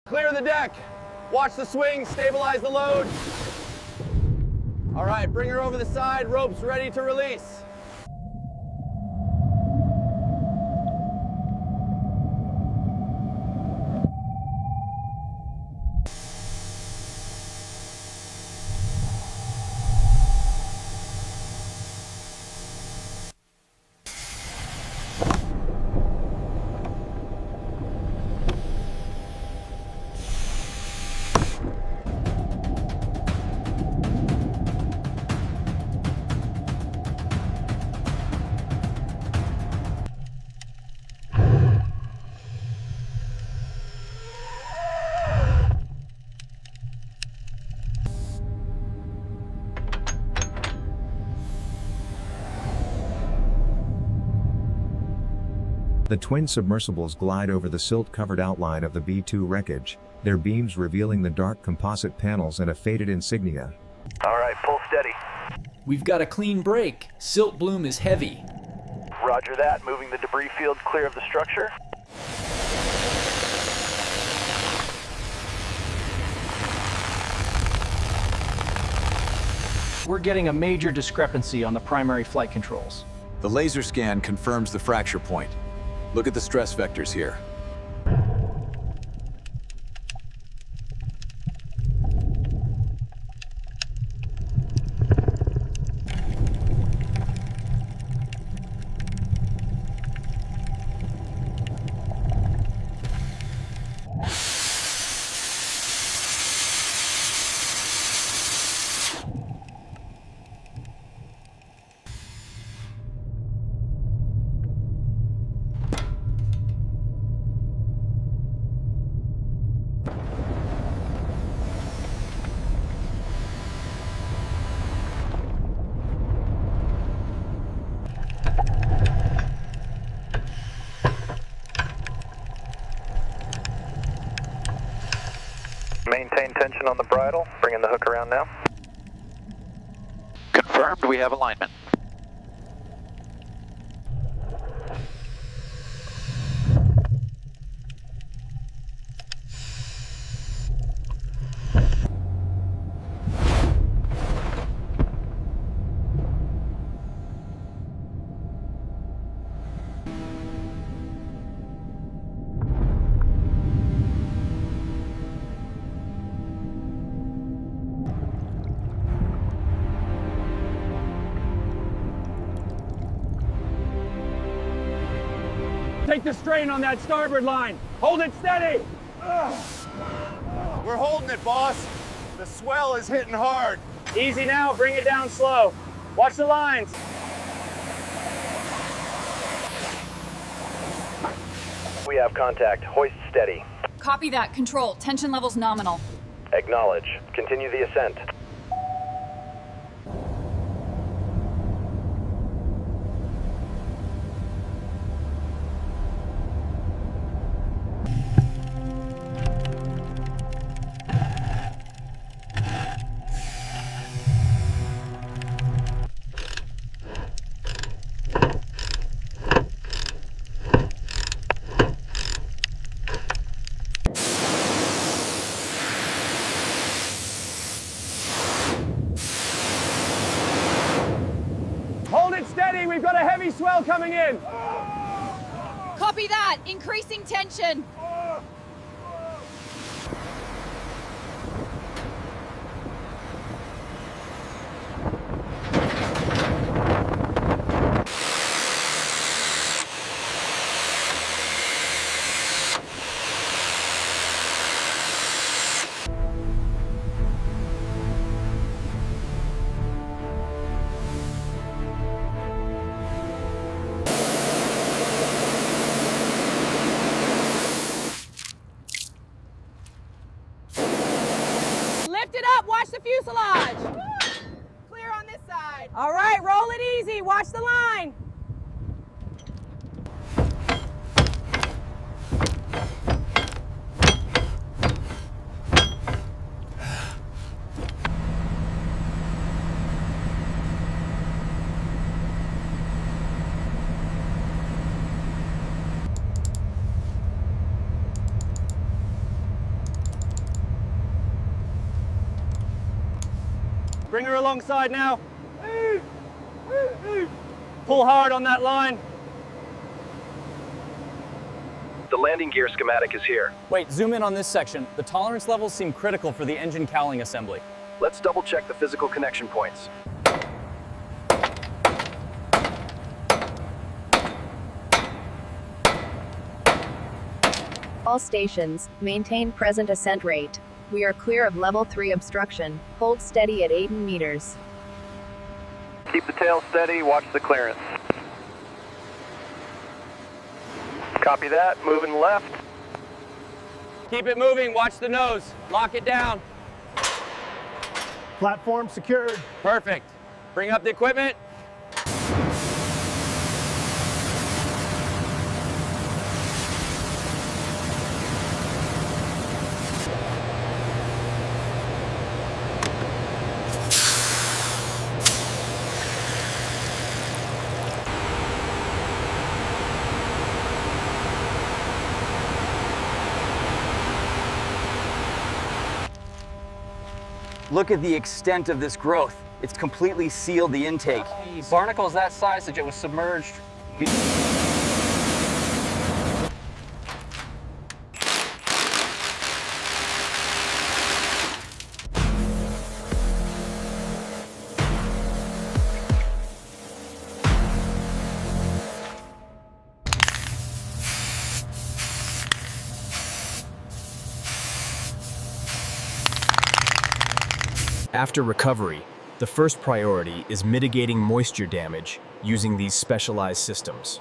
Clear the deck. Watch the swing, stabilize the load. All right, bring her over the side, ropes ready to release. The twin submersibles glide over the silt-covered outline of the B-2 wreckage, their beams revealing the dark composite panels and a faded insignia. All right, pull steady. We've got a clean break. Silt bloom is heavy. Roger that. Moving the debris field clear of the structure. We're getting a major discrepancy on the primary flight controls. The laser scan confirms the fracture point. Look at the stress vectors here. Maintain tension on the bridle. Bringing the hook around now. Confirmed, we have alignment. Take the strain on that starboard line. Hold it steady. We're holding it, boss. The swell is hitting hard. Easy now, bring it down slow. Watch the lines. We have contact. Hoist steady. Copy that. Control. Tension levels nominal. Acknowledge. Continue the ascent. Hold it steady. We've got a heavy swell coming in. Copy that. Increasing tension. Lift it up, watch the fuselage. Clear on this side. All right, roll it easy, watch the line. Bring her alongside now. Pull hard on that line. The landing gear schematic is here. Wait, zoom in on this section. The tolerance levels seem critical for the engine cowling assembly. Let's double check the physical connection points. All stations, maintain present ascent rate. We are clear of level 3 obstruction. Hold steady at 8 meters. Keep the tail steady, watch the clearance. Copy that, moving left. Keep it moving, watch the nose. Lock it down. Platform secured. Perfect. Bring up the equipment. Look at the extent of this growth. It's completely sealed the intake. Barnacles that size that it was submerged. After recovery, the first priority is mitigating moisture damage using these specialized systems.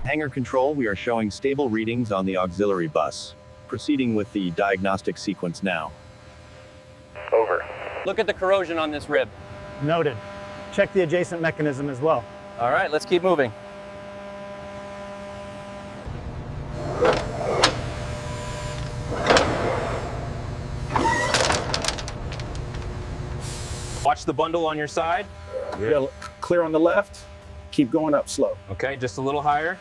Hangar control, we are showing stable readings on the auxiliary bus. Proceeding with the diagnostic sequence now. Over. Look at the corrosion on this rib. Noted. Check the adjacent mechanism as well. All right, let's keep moving. Watch the bundle on your side. Yeah, clear on the left. Keep going up slow. Okay, just a little higher.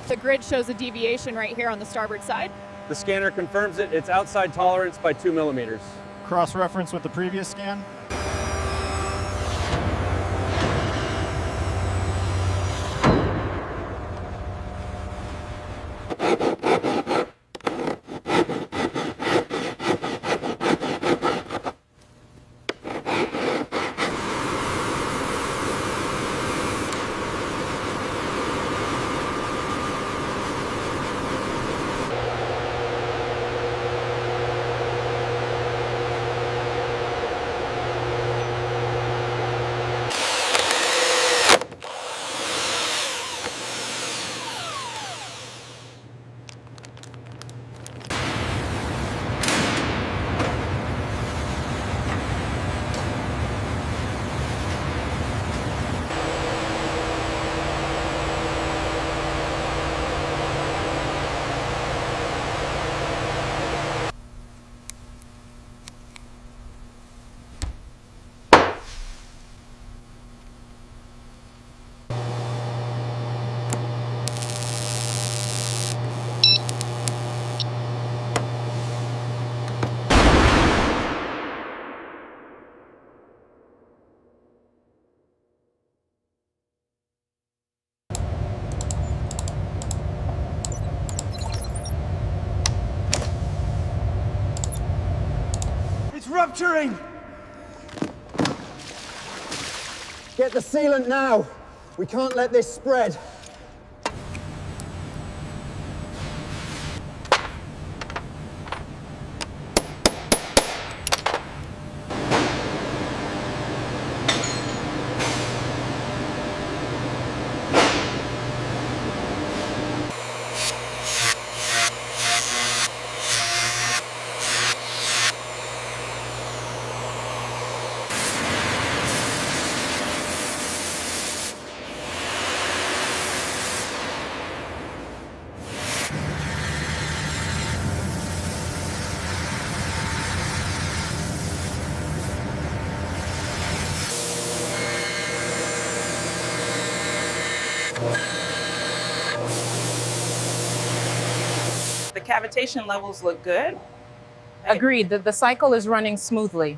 The grid shows a deviation right here on the starboard side. The scanner confirms it. It's outside tolerance by 2 millimeters. Cross-reference with the previous scan. rupturing! Get the sealant now! We can't let this spread. The cavitation levels look good. Agreed, that the cycle is running smoothly.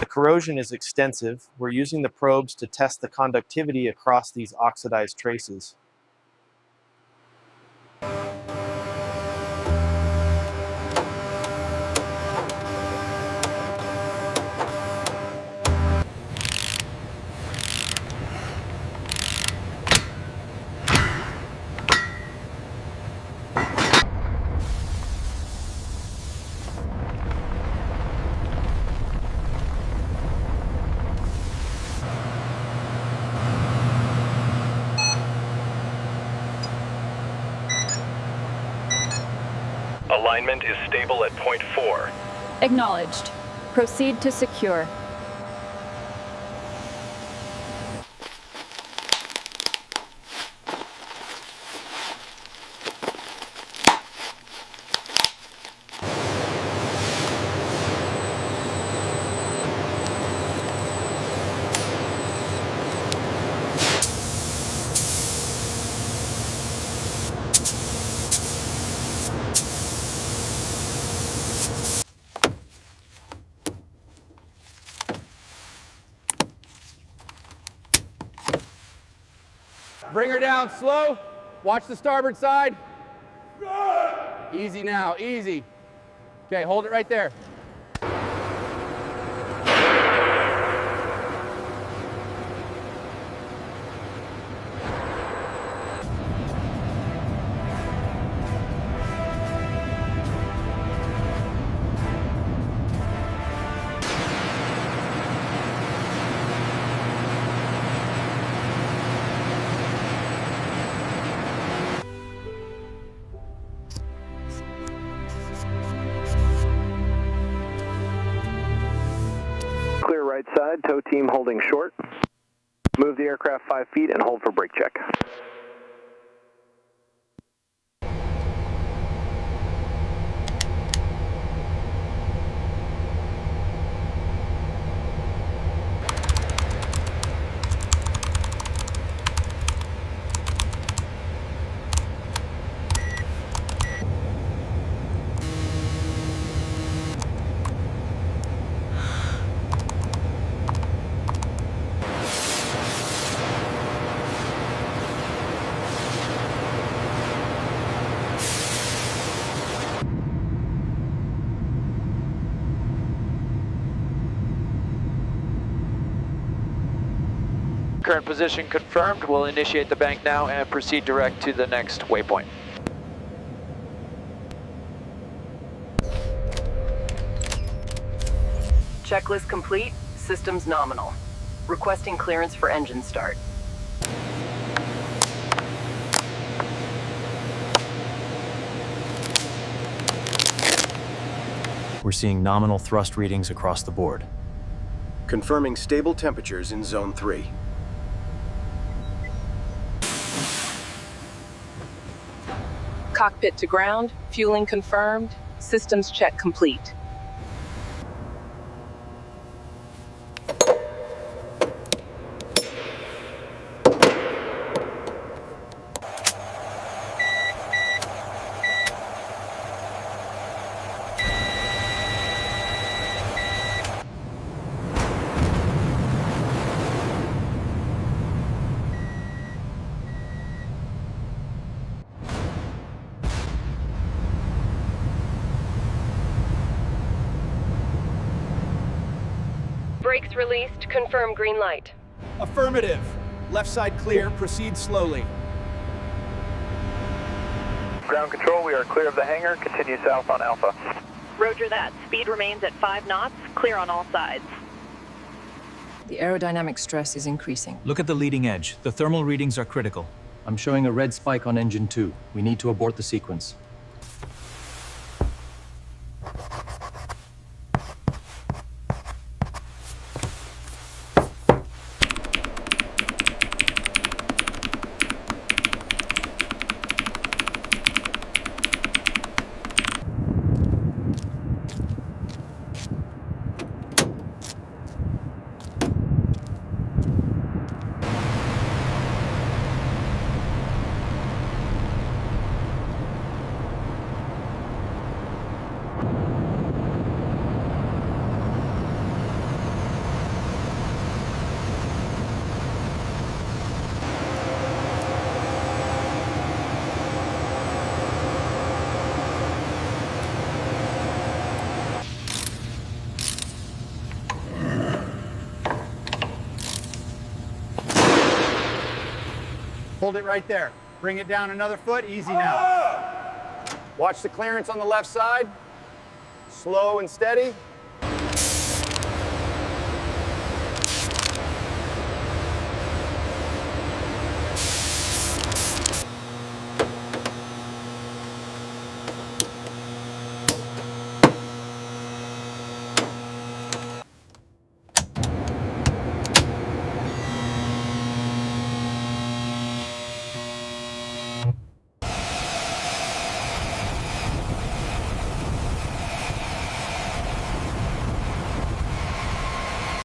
Corrosion is extensive. We're using the probes to test the conductivity across these oxidized traces. Alignment is stable at point 4. Acknowledged. Proceed to secure. Bring her down slow. Watch the starboard side. Easy now, easy. Okay, hold it right there. Clear right side, tow team holding short. Move the aircraft 5 feet and hold for brake check. Current position confirmed. We'll initiate the bank now and proceed direct to the next waypoint. Checklist complete. Systems nominal. Requesting clearance for engine start. We're seeing nominal thrust readings across the board. Confirming stable temperatures in Zone 3. Cockpit to ground, fueling confirmed, systems check complete. Brakes released, confirm green light. Affirmative. Left side clear, proceed slowly. Ground control, we are clear of the hangar. Continue south on Alpha. Roger that. Speed remains at 5 knots, clear on all sides. The aerodynamic stress is increasing. Look at the leading edge. The thermal readings are critical. I'm showing a red spike on engine 2. We need to abort the sequence. Hold it right there. Bring it down another foot, easy now. Watch the clearance on the left side. Slow and steady.